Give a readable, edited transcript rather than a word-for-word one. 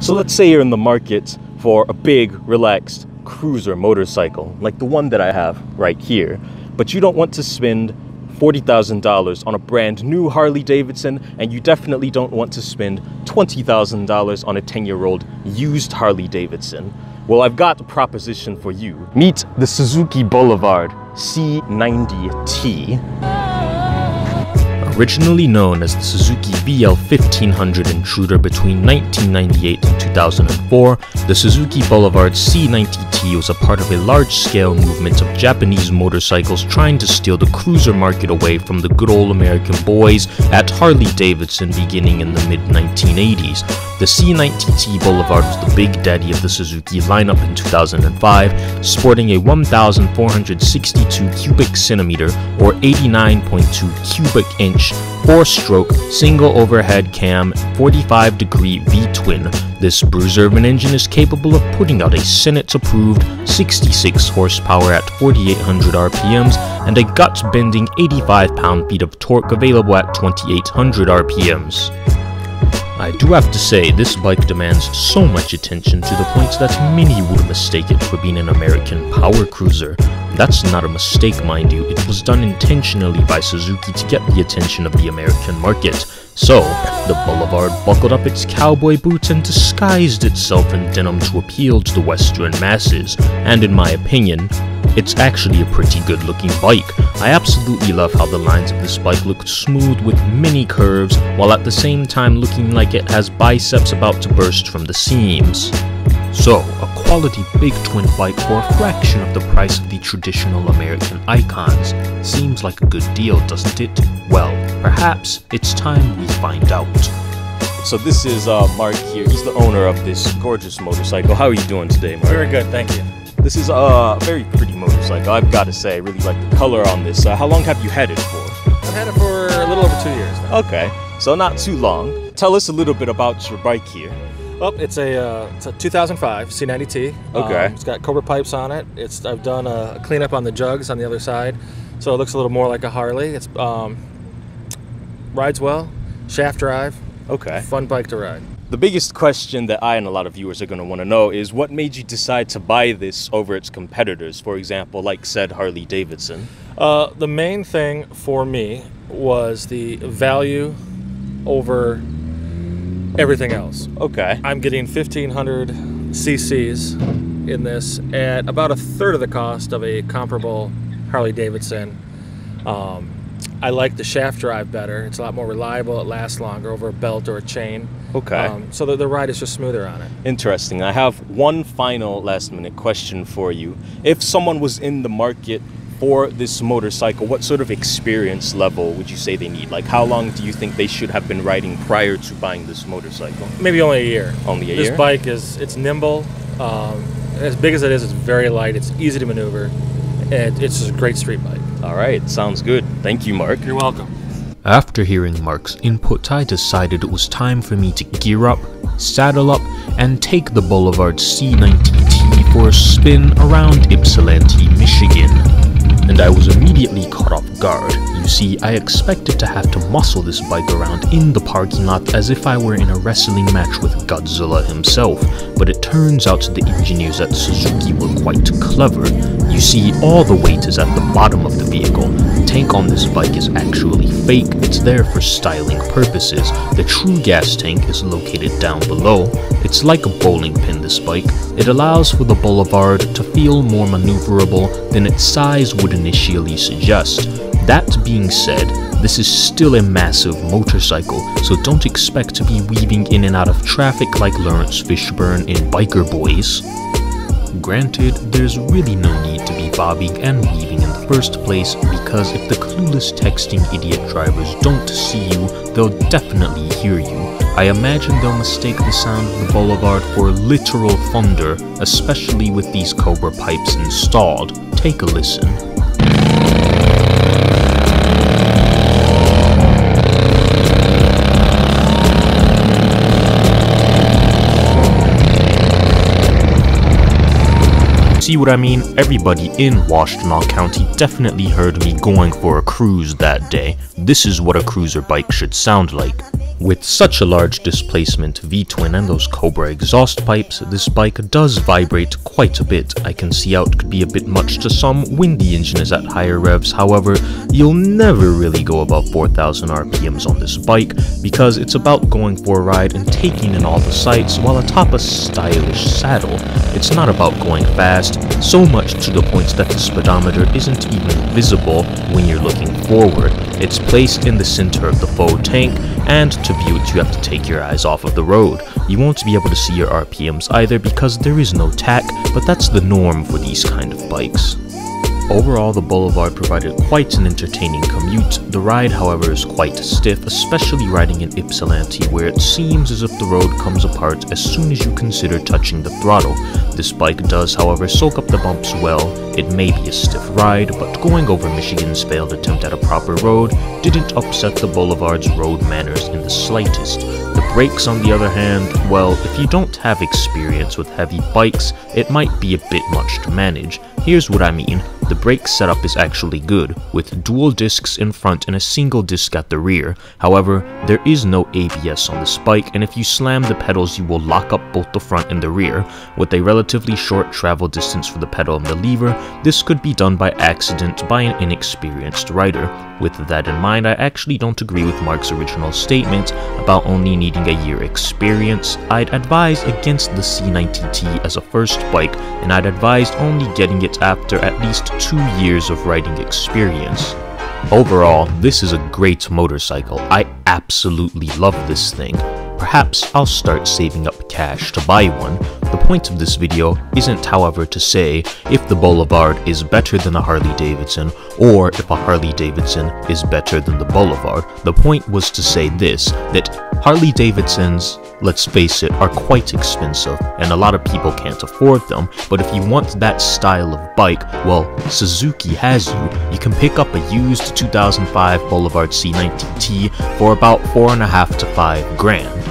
So let's say you're in the market for a big, relaxed cruiser motorcycle, like the one that I have right here, but you don't want to spend $40,000 on a brand new Harley Davidson, and you definitely don't want to spend $20,000 on a 10-year-old used Harley Davidson. Well, I've got a proposition for you. Meet the Suzuki Boulevard C90t. Originally known as the Suzuki VL 1500 Intruder between 1998 and 2004, the Suzuki Boulevard C90t was a part of a large-scale movement of Japanese motorcycles trying to steal the cruiser market away from the good old American boys at Harley-Davidson beginning in the mid-1980s. The C90t Boulevard was the big daddy of the Suzuki lineup in 2005, sporting a 1,462 cubic centimeter or 89.2 cubic inch 4-stroke single overhead cam 45-degree V-twin. This bruiser of an engine is capable of putting out a Senate-approved 66 horsepower at 4,800 RPMs and a gut-bending 85 pound-feet of torque available at 2,800 RPMs. I do have to say, this bike demands so much attention to the point that many would mistake it for being an American power cruiser. That's not a mistake, mind you. It was done intentionally by Suzuki to get the attention of the American market. So, the Boulevard buckled up its cowboy boots and disguised itself in denim to appeal to the Western masses, and in my opinion, it's actually a pretty good looking bike. I absolutely love how the lines of this bike look smooth with many curves, while at the same time looking like it has biceps about to burst from the seams. So, a quality big twin bike for a fraction of the price of the traditional American icons. Seems like a good deal, doesn't it? Well, perhaps it's time we find out. So this is Mark here. He's the owner of this gorgeous motorcycle. How are you doing today, Mark? Very good, thank you. This is a very pretty motorcycle, I've got to say. I really like the color on this. How long have you had it for? I've had it for a little over 2 years now. Okay, so not too long. Tell us a little bit about your bike here. Oh, it's a 2005 C90t. Okay. It's got Cobra pipes on it. I've done a cleanup on the jugs on the other side, so it looks a little more like a Harley. It's rides well, shaft drive. Okay. Fun bike to ride. The biggest question that I and a lot of viewers are going to want to know is what made you decide to buy this over its competitors, for example, like said Harley Davidson? The main thing for me was the value over everything else. Okay. I'm getting 1,500 cc's in this at about a third of the cost of a comparable Harley Davidson. I like the shaft drive better. It's a lot more reliable. It lasts longer over a belt or a chain. Okay. So the ride is just smoother on it. Interesting. I have one final last-minute question for you. If someone was in the market for this motorcycle, what sort of experience level would you say they need? Like, how long do you think they should have been riding prior to buying this motorcycle? Maybe only a year. Only a year? This bike it's nimble. As big as it is, it's very light. It's easy to maneuver. And it's just a great street bike. All right, sounds good. Thank you, Mark. You're welcome. After hearing Mark's input, I decided it was time for me to gear up, saddle up, and take the Boulevard C90t for a spin around Ypsilanti, Michigan. And I was immediately caught off guard. You see, I expected to have to muscle this bike around in the parking lot as if I were in a wrestling match with Godzilla himself, but it turns out the engineers at Suzuki were quite clever. You see, all the weight is at the bottom of the vehicle. The tank on this bike is actually fake. It's there for styling purposes. The true gas tank is located down below. It's like a bowling pin, this bike. It allows for the Boulevard to feel more maneuverable than its size would initially suggest. That being said, this is still a massive motorcycle, so don't expect to be weaving in and out of traffic like Lawrence Fishburne in Biker Boys. Granted, there's really no need to be bobbing and weaving in the first place, because if the clueless texting idiot drivers don't see you, they'll definitely hear you. I imagine they'll mistake the sound of the Boulevard for literal thunder, especially with these Cobra pipes installed. Take a listen. See what I mean? Everybody in Washtenaw County definitely heard me going for a cruise that day. This is what a cruiser bike should sound like. With such a large displacement V-twin and those Cobra exhaust pipes, this bike does vibrate quite a bit. I can see how it could be a bit much to some when the engine is at higher revs. However, you'll never really go above 4,000 RPMs on this bike because it's about going for a ride and taking in all the sights while atop a stylish saddle. It's not about going fast, so much to the point that the speedometer isn't even visible when you're looking forward. It's placed in the center of the faux tank, and to view it you have to take your eyes off of the road. You won't be able to see your RPMs either because there is no tach, but that's the norm for these kind of bikes. Overall, the Boulevard provided quite an entertaining commute. The ride, however, is quite stiff, especially riding in Ypsilanti, where it seems as if the road comes apart as soon as you consider touching the throttle. This bike does, however, soak up the bumps well. It may be a stiff ride, but going over Michigan's failed attempt at a proper road didn't upset the Boulevard's road manners in the slightest. The brakes, on the other hand, well, if you don't have experience with heavy bikes, it might be a bit much to manage. Here's what I mean. The brake setup is actually good, with dual discs in front and a single disc at the rear. However, there is no ABS on this bike, and if you slam the pedals you will lock up both the front and the rear. With a relatively short travel distance for the pedal and the lever, this could be done by accident by an inexperienced rider. With that in mind, I actually don't agree with Mark's original statement about only needing a year experience. I'd advise against the C90t as a first bike, and I'd advise only getting it after at least 2 years of riding experience. Overall, this is a great motorcycle. I absolutely love this thing. Perhaps I'll start saving up cash to buy one. The point of this video isn't, however, to say if the Boulevard is better than a Harley Davidson or if a Harley Davidson is better than the Boulevard. The point was to say this, that Harley Davidsons, let's face it, are quite expensive and a lot of people can't afford them, but if you want that style of bike, well, Suzuki has you. You can pick up a used 2005 Boulevard C90t for about $4.5 to $5 grand.